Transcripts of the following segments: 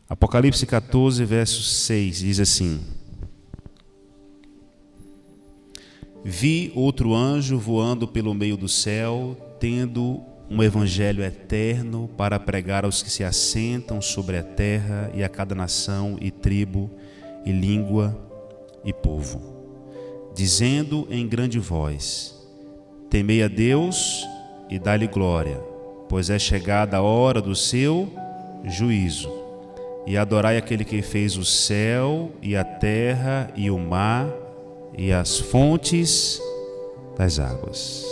Apocalipse 14, verso 6, diz assim: Vi outro anjo voando pelo meio do céu, tendo um evangelho eterno para pregar aos que se assentam sobre a terra e a cada nação e tribo e língua e povo, dizendo em grande voz: Temei a Deus e dai-lhe glória, pois é chegada a hora do seu juízo, e adorai aquele que fez o céu e a terra e o mar e as fontes das águas.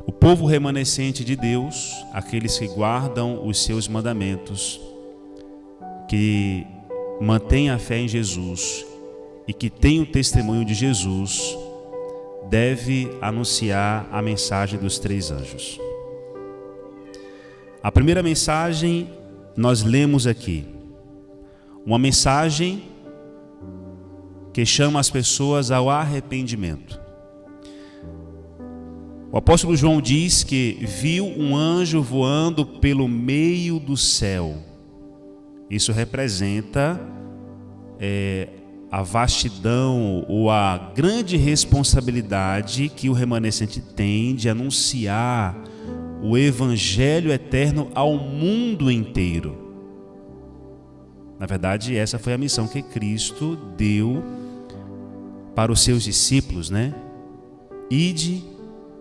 O povo remanescente de Deus, aqueles que guardam os seus mandamentos, que mantêm a fé em Jesus e que têm o testemunho de Jesus, deve anunciar a mensagem dos três anjos. A primeira mensagem nós lemos aqui, uma mensagem que chama as pessoas ao arrependimento. O apóstolo João diz que viu um anjo voando pelo meio do céu. Isso representa a vastidão ou a grande responsabilidade que o remanescente tem de anunciar o evangelho eterno ao mundo inteiro. Na verdade, essa foi a missão que Cristo deu para os seus discípulos, né? Ide,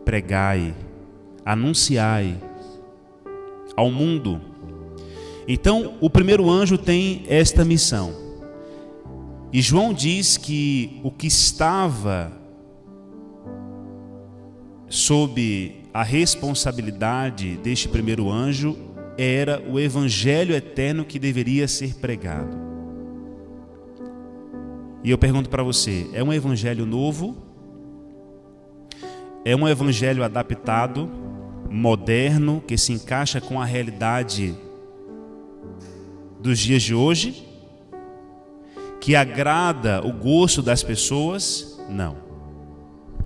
pregai, anunciai ao mundo. Então, o primeiro anjo tem esta missão. E João diz que o que estava sob a responsabilidade deste primeiro anjo era o evangelho eterno que deveria ser pregado. E eu pergunto para você, é um evangelho novo? É um evangelho adaptado, moderno, que se encaixa com a realidade dos dias de hoje? Que agrada o gosto das pessoas? Não.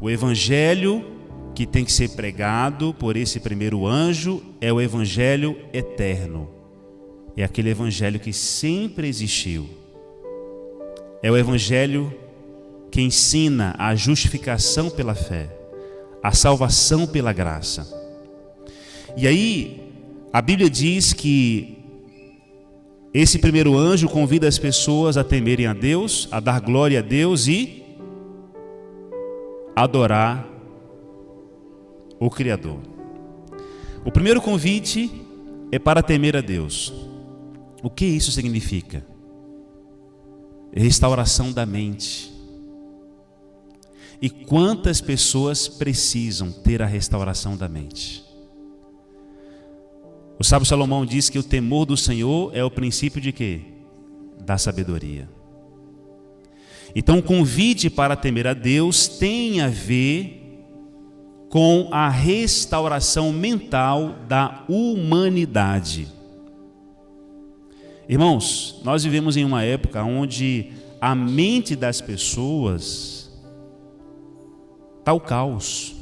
O evangelho que tem que ser pregado por esse primeiro anjo é o evangelho eterno. É aquele evangelho que sempre existiu. É o evangelho que ensina a justificação pela fé, a salvação pela graça. E aí, a Bíblia diz que esse primeiro anjo convida as pessoas a temerem a Deus, a dar glória a Deus e adorar o Criador. O primeiro convite é para temer a Deus. O que isso significa? Restauração da mente. E quantas pessoas precisam ter a restauração da mente? O sábio Salomão diz que o temor do Senhor é o princípio de quê? Da sabedoria. Então o convite para temer a Deus tem a ver com a restauração mental da humanidade. Irmãos, nós vivemos em uma época onde a mente das pessoas está o caos.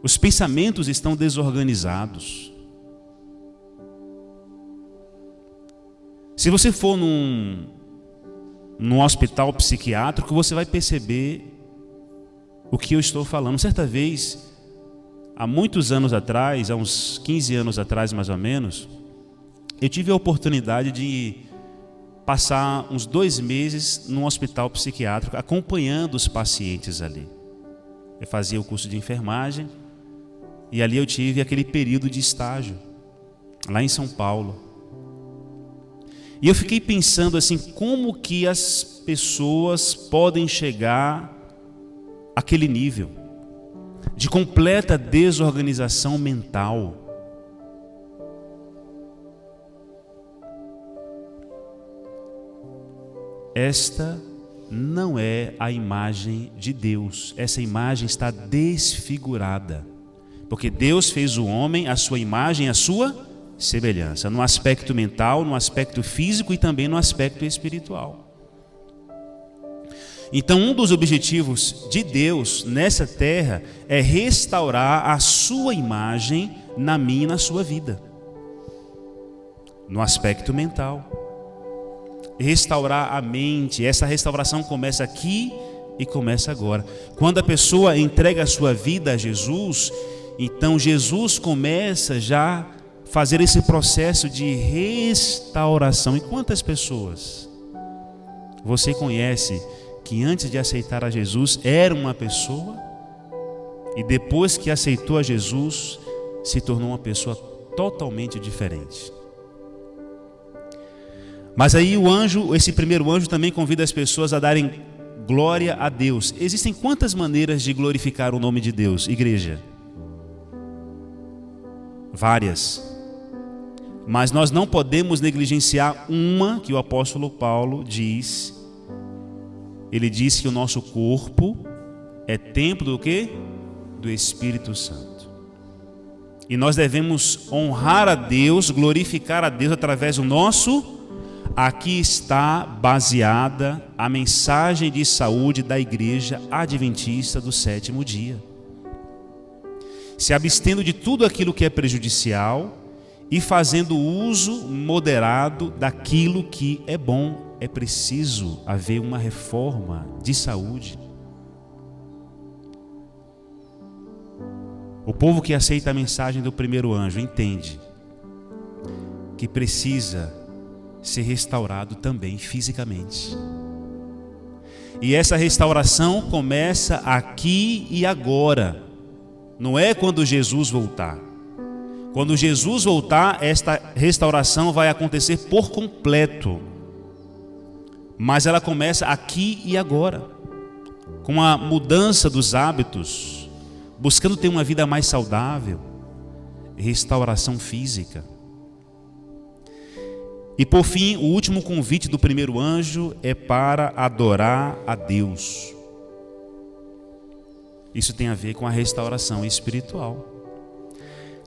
Os pensamentos estão desorganizados. Se você for num hospital psiquiátrico, você vai perceber o que eu estou falando. Certa vez, há muitos anos atrás, há uns 15 anos atrás mais ou menos, eu tive a oportunidade de passar uns 2 meses num hospital psiquiátrico, acompanhando os pacientes ali. Eu fazia o curso de enfermagem e ali eu tive aquele período de estágio, lá em São Paulo. E eu fiquei pensando assim, como que as pessoas podem chegar àquele nível de completa desorganização mental. Esta não é a imagem de Deus. Essa imagem está desfigurada. Porque Deus fez o homem à sua imagem, à sua semelhança, no aspecto mental, no aspecto físico e também no aspecto espiritual. Então, um dos objetivos de Deus nessa terra é restaurar a sua imagem na minha e na sua vida. no aspecto mental. Restaurar a mente, essa restauração começa aqui e começa agora. Quando a pessoa entrega a sua vida a Jesus, então Jesus começa já a fazer esse processo de restauração. E quantas pessoas você conhece que antes de aceitar a Jesus era uma pessoa e depois que aceitou a Jesus se tornou uma pessoa totalmente diferente? Mas aí esse primeiro anjo também convida as pessoas a darem glória a Deus. Existem quantas maneiras de glorificar o nome de Deus, igreja? Várias. Mas nós não podemos negligenciar uma que o apóstolo Paulo diz. Ele diz que o nosso corpo é templo do quê? Do Espírito Santo. E nós devemos honrar a Deus, glorificar a Deus através do nosso. Aqui está baseada a mensagem de saúde da Igreja Adventista do Sétimo Dia. Se abstendo de tudo aquilo que é prejudicial e fazendo uso moderado daquilo que é bom. É preciso haver uma reforma de saúde. O povo que aceita a mensagem do primeiro anjo entende que precisa ser restaurado também fisicamente. E essa restauração começa aqui e agora. Não é quando Jesus voltar. Quando Jesus voltar, esta restauração vai acontecer por completo. Mas ela começa aqui e agora. Com a mudança dos hábitos, buscando ter uma vida mais saudável, restauração física. E por fim, o último convite do primeiro anjo é para adorar a Deus. Isso tem a ver com a restauração espiritual.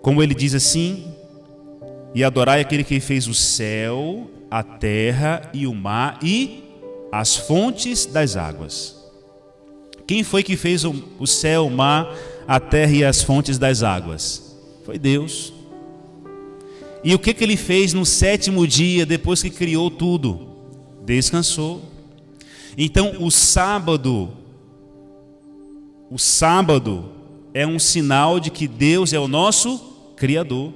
Como ele diz assim: e adorai aquele que fez o céu, a terra e o mar e as fontes das águas. Quem foi que fez o céu, o mar, a terra e as fontes das águas? Foi Deus. E o que ele fez no sétimo dia, depois que criou tudo? Descansou. Então o sábado é um sinal de que Deus é o nosso Criador.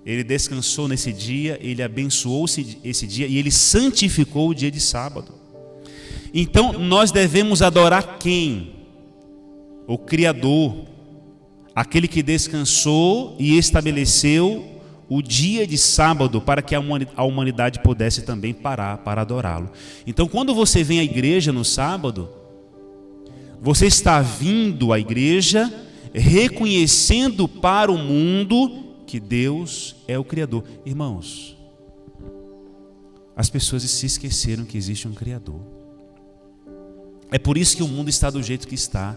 Ele descansou nesse dia, ele abençoou esse dia e ele santificou o dia de sábado. Então nós devemos adorar quem? O Criador, aquele que descansou e estabeleceu o dia de sábado para que a humanidade pudesse também parar para adorá-lo. Então quando você vem à igreja no sábado, você está vindo à igreja reconhecendo para o mundo que Deus é o Criador. Irmãos, as pessoas se esqueceram que existe um Criador. É por isso que o mundo está do jeito que está,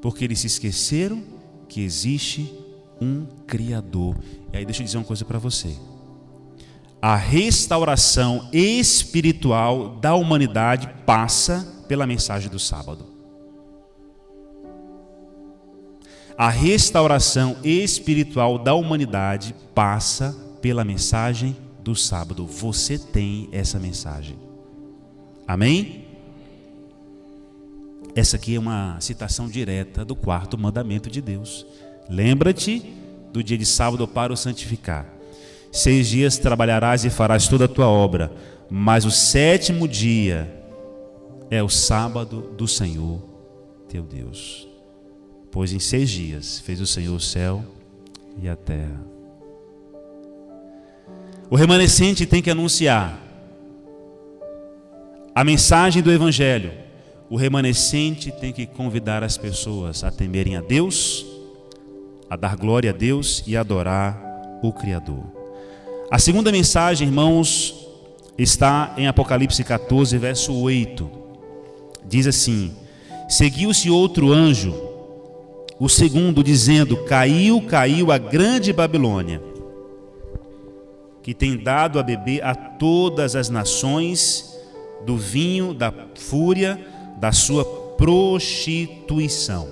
porque eles se esqueceram que existe um Criador. E aí deixa eu dizer uma coisa para você. A restauração espiritual da humanidade passa pela mensagem do sábado. A restauração espiritual da humanidade passa pela mensagem do sábado. Você tem essa mensagem. Amém? Essa aqui é uma citação direta do quarto mandamento de Deus. Lembra-te do dia de sábado para o santificar. 6 dias trabalharás e farás toda a tua obra, mas o sétimo dia é o sábado do Senhor teu Deus. Pois em 6 dias fez o Senhor o céu e a terra. O remanescente tem que anunciar a mensagem do Evangelho. O remanescente tem que convidar as pessoas a temerem a Deus, a dar glória a Deus e adorar o Criador. A segunda mensagem, irmãos, está em Apocalipse 14, verso 8. Diz assim: seguiu-se outro anjo, o segundo, dizendo: caiu a grande Babilônia, que tem dado a beber a todas as nações do vinho da fúria da sua prostituição.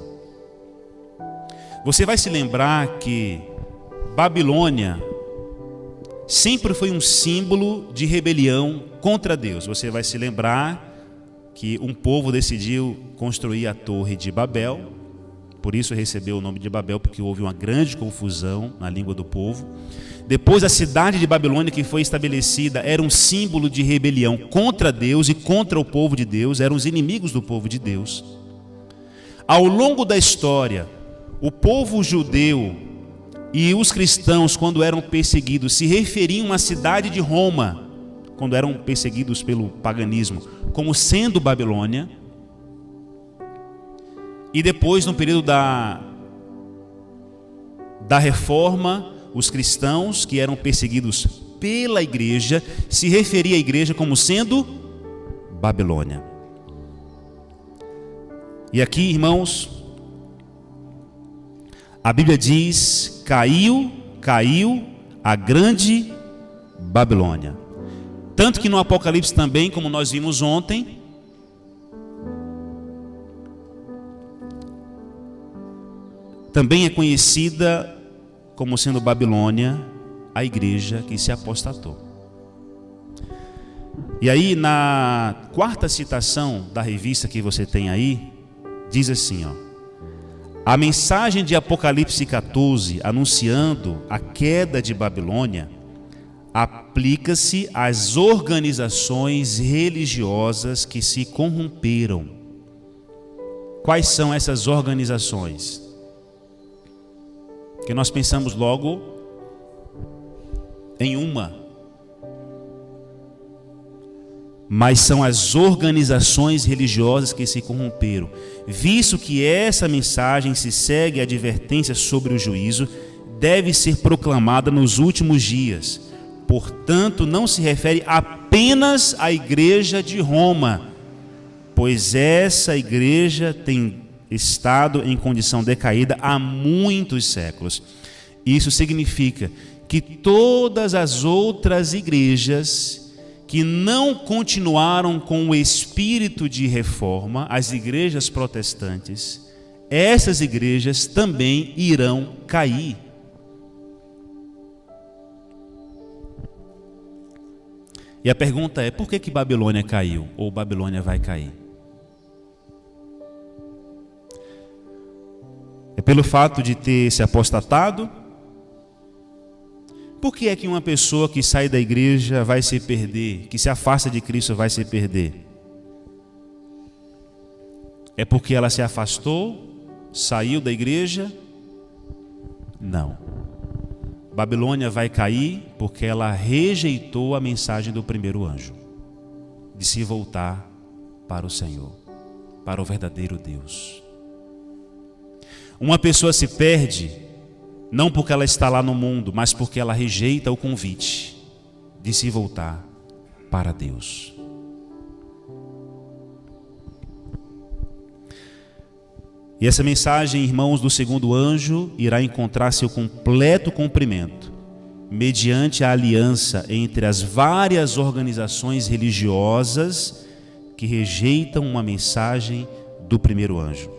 Você vai se lembrar que Babilônia sempre foi um símbolo de rebelião contra Deus. Você vai se lembrar que um povo decidiu construir a Torre de Babel, por isso recebeu o nome de Babel, porque houve uma grande confusão na língua do povo. Depois, a cidade de Babilônia, que foi estabelecida, era um símbolo de rebelião contra Deus e contra o povo de Deus, eram os inimigos do povo de Deus. Ao longo da história, o povo judeu e os cristãos, quando eram perseguidos, se referiam à cidade de Roma, quando eram perseguidos pelo paganismo, como sendo Babilônia. E depois, no período da Reforma, os cristãos que eram perseguidos pela igreja se referiam à igreja como sendo Babilônia. E aqui, irmãos, a Bíblia diz: caiu a grande Babilônia. Tanto que no Apocalipse também, como nós vimos ontem, também é conhecida como sendo Babilônia a igreja que se apostatou. E aí, na quarta citação da revista que você tem aí, diz assim, a mensagem de Apocalipse 14, anunciando a queda de Babilônia, aplica-se às organizações religiosas que se corromperam. Quais são essas organizações? Que nós pensamos logo em uma, mas são as organizações religiosas que se corromperam. Visto que essa mensagem se segue a advertência sobre o juízo, deve ser proclamada nos últimos dias. Portanto, não se refere apenas à igreja de Roma, pois essa igreja tem estado em condição decaída há muitos séculos. Isso significa que todas as outras igrejas que não continuaram com o espírito de reforma, as igrejas protestantes, essas igrejas também irão cair. E a pergunta é: por que Babilônia caiu? Ou Babilônia vai cair? É pelo fato de ter se apostatado? Por que é que uma pessoa que sai da igreja vai se perder, que se afasta de Cristo vai se perder? É porque ela se afastou, saiu da igreja? Não. Babilônia vai cair porque ela rejeitou a mensagem do primeiro anjo, de se voltar para o Senhor, para o verdadeiro Deus. Uma pessoa se perde não porque ela está lá no mundo, mas porque ela rejeita o convite de se voltar para Deus. E essa mensagem, irmãos, do segundo anjo irá encontrar seu completo cumprimento mediante a aliança entre as várias organizações religiosas que rejeitam uma mensagem do primeiro anjo.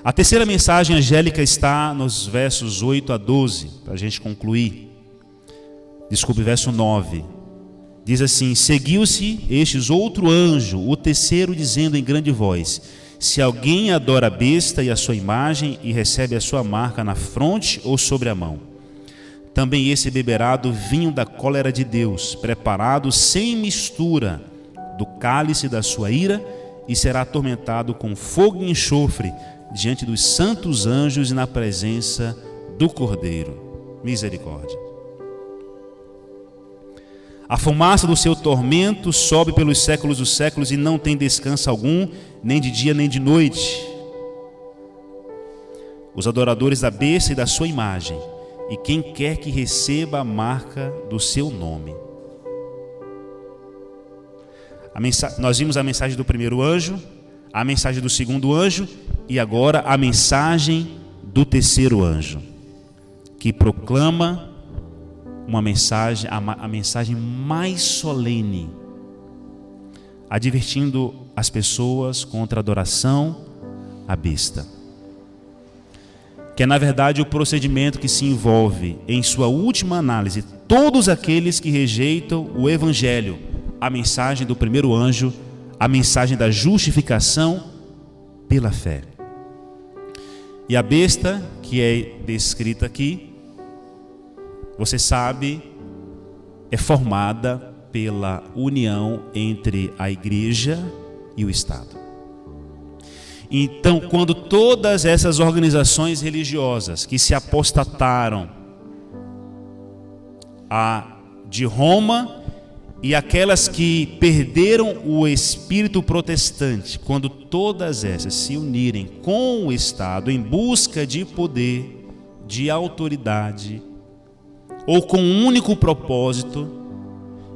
A terceira mensagem angélica está nos versos 8 a 12, para a gente concluir. Desculpe, verso 9. Diz assim: seguiu-se estes outro anjo, o terceiro, dizendo em grande voz: se alguém adora a besta e a sua imagem e recebe a sua marca na fronte ou sobre a mão, também esse beberá do vinho da cólera de Deus, preparado sem mistura do cálice da sua ira, e será atormentado com fogo e enxofre diante dos santos anjos e na presença do Cordeiro. Misericórdia. A fumaça do seu tormento sobe pelos séculos dos séculos e não tem descanso algum, nem de dia nem de noite. Os adoradores da besta e da sua imagem, e quem quer que receba a marca do seu nome. Nós vimos a mensagem do primeiro anjo, a mensagem do segundo anjo e agora a mensagem do terceiro anjo, que proclama uma mensagem, a mensagem mais solene, advertindo as pessoas contra a adoração à besta. que é na verdade o procedimento que se envolve, em sua última análise, todos aqueles que rejeitam o Evangelho, a mensagem do primeiro anjo, a mensagem da justificação pela fé. E a besta, que é descrita aqui, você sabe, é formada pela união entre a igreja e o Estado. Então, quando todas essas organizações religiosas que se apostataram, a de Roma e aquelas que perderam o espírito protestante, quando todas essas se unirem com o Estado em busca de poder, de autoridade, ou com um único propósito,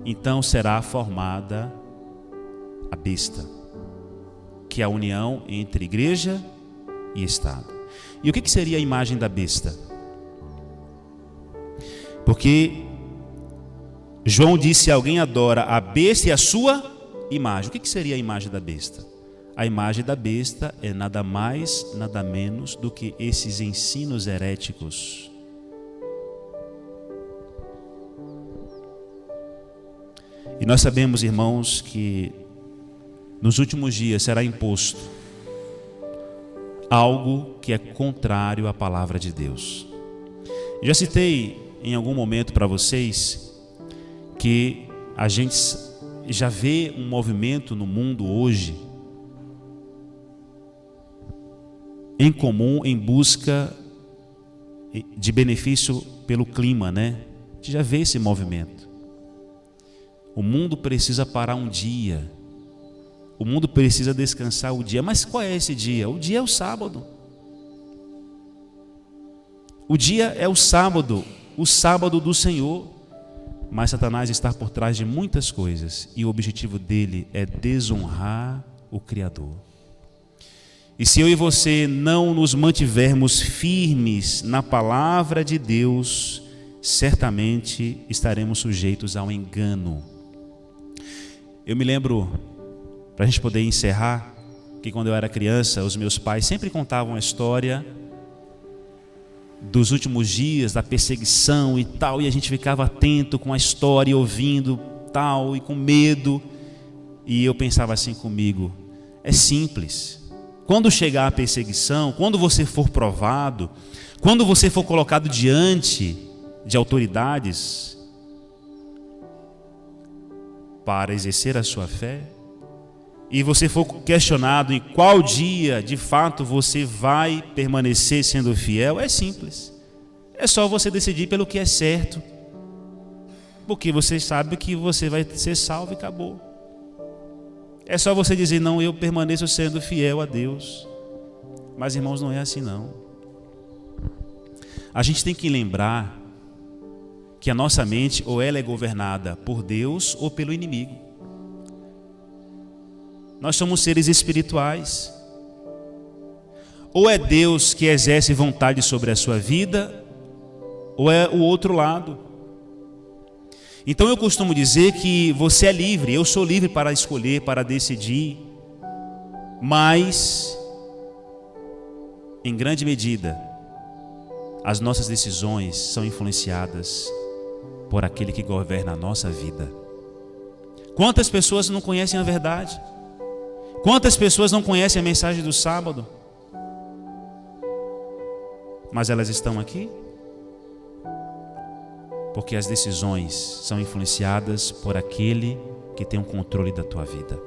então será formada a besta, que é a união entre igreja e Estado. E o que seria a imagem da besta? Porque João disse: alguém adora a besta e a sua imagem. O que seria a imagem da besta? A imagem da besta é nada mais, nada menos do que esses ensinos heréticos. E nós sabemos, irmãos, que nos últimos dias será imposto algo que é contrário à palavra de Deus. Já citei em algum momento para vocês que a gente já vê um movimento no mundo hoje em comum em busca de benefício pelo clima, né? A gente já vê esse movimento. O mundo precisa parar um dia. O mundo precisa descansar o dia. Mas qual é esse dia? O dia é o sábado. O dia é o sábado do Senhor. Mas Satanás está por trás de muitas coisas e o objetivo dele é desonrar o Criador. E se eu e você não nos mantivermos firmes na palavra de Deus, certamente estaremos sujeitos ao engano. Eu me lembro, para a gente poder encerrar, que quando eu era criança, os meus pais sempre contavam a história dos últimos dias, da perseguição e tal, e a gente ficava atento com a história, ouvindo tal, e com medo. E eu pensava assim comigo: é simples. Quando chegar a perseguição, quando você for provado, quando você for colocado diante de autoridades para exercer a sua fé, e você for questionado em qual dia de fato você vai permanecer sendo fiel, é simples. É só você decidir pelo que é certo, porque você sabe que você vai ser salvo e acabou. É só você dizer: não, eu permaneço sendo fiel a Deus. Mas, irmãos, não é assim não. A gente tem que lembrar que a nossa mente, ou ela é governada por Deus ou pelo inimigo. Nós somos seres espirituais. Ou é Deus que exerce vontade sobre a sua vida, ou é o outro lado. Então eu costumo dizer que você é livre, eu sou livre para escolher, para decidir, mas, em grande medida, as nossas decisões são influenciadas por aquele que governa a nossa vida. Quantas pessoas não conhecem a verdade? Quantas pessoas não conhecem a mensagem do sábado? Mas elas estão aqui porque as decisões são influenciadas por aquele que tem o controle da tua vida.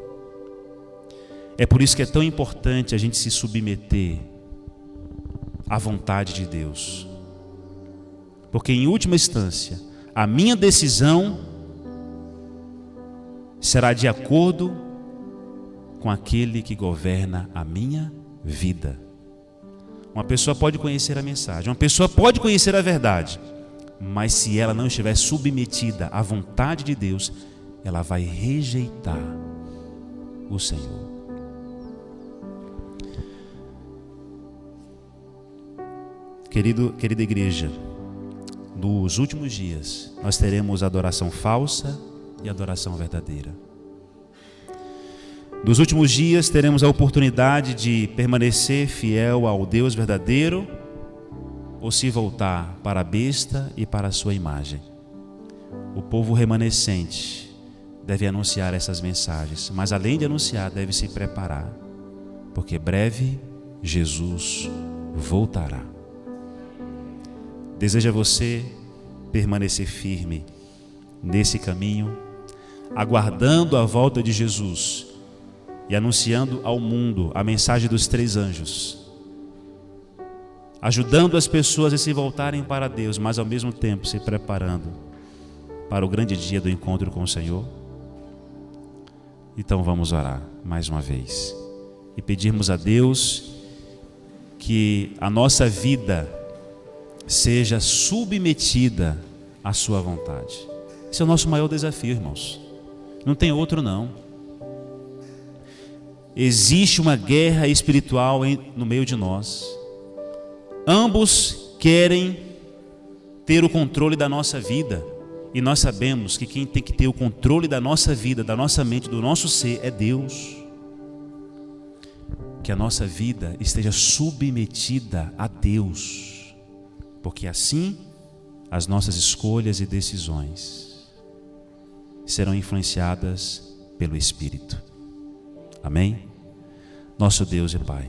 É por isso que é tão importante a gente se submeter à vontade de Deus. Porque em última instância, a minha decisão será de acordo com aquele que governa a minha vida. Uma pessoa pode conhecer a mensagem, uma pessoa pode conhecer a verdade, mas se ela não estiver submetida à vontade de Deus, ela vai rejeitar o Senhor. Querida igreja, nos últimos dias nós teremos adoração falsa e adoração verdadeira. Nos últimos dias teremos a oportunidade de permanecer fiel ao Deus verdadeiro ou se voltar para a besta e para a sua imagem. O povo remanescente deve anunciar essas mensagens, mas além de anunciar, deve se preparar, porque breve Jesus voltará. Deseja você permanecer firme nesse caminho, aguardando a volta de Jesus e anunciando ao mundo a mensagem dos 3 anjos, ajudando as pessoas a se voltarem para Deus, mas ao mesmo tempo se preparando para o grande dia do encontro com o Senhor? Então vamos orar mais uma vez e pedirmos a Deus que a nossa vida seja submetida à sua vontade. Esse é o nosso maior desafio, irmãos. Não tem outro não. Existe uma guerra espiritual no meio de nós. Ambos querem ter o controle da nossa vida. E nós sabemos que quem tem que ter o controle da nossa vida, da nossa mente, do nosso ser é Deus. Que a nossa vida esteja submetida a Deus, porque assim as nossas escolhas e decisões serão influenciadas pelo Espírito. Amém? Nosso Deus e Pai,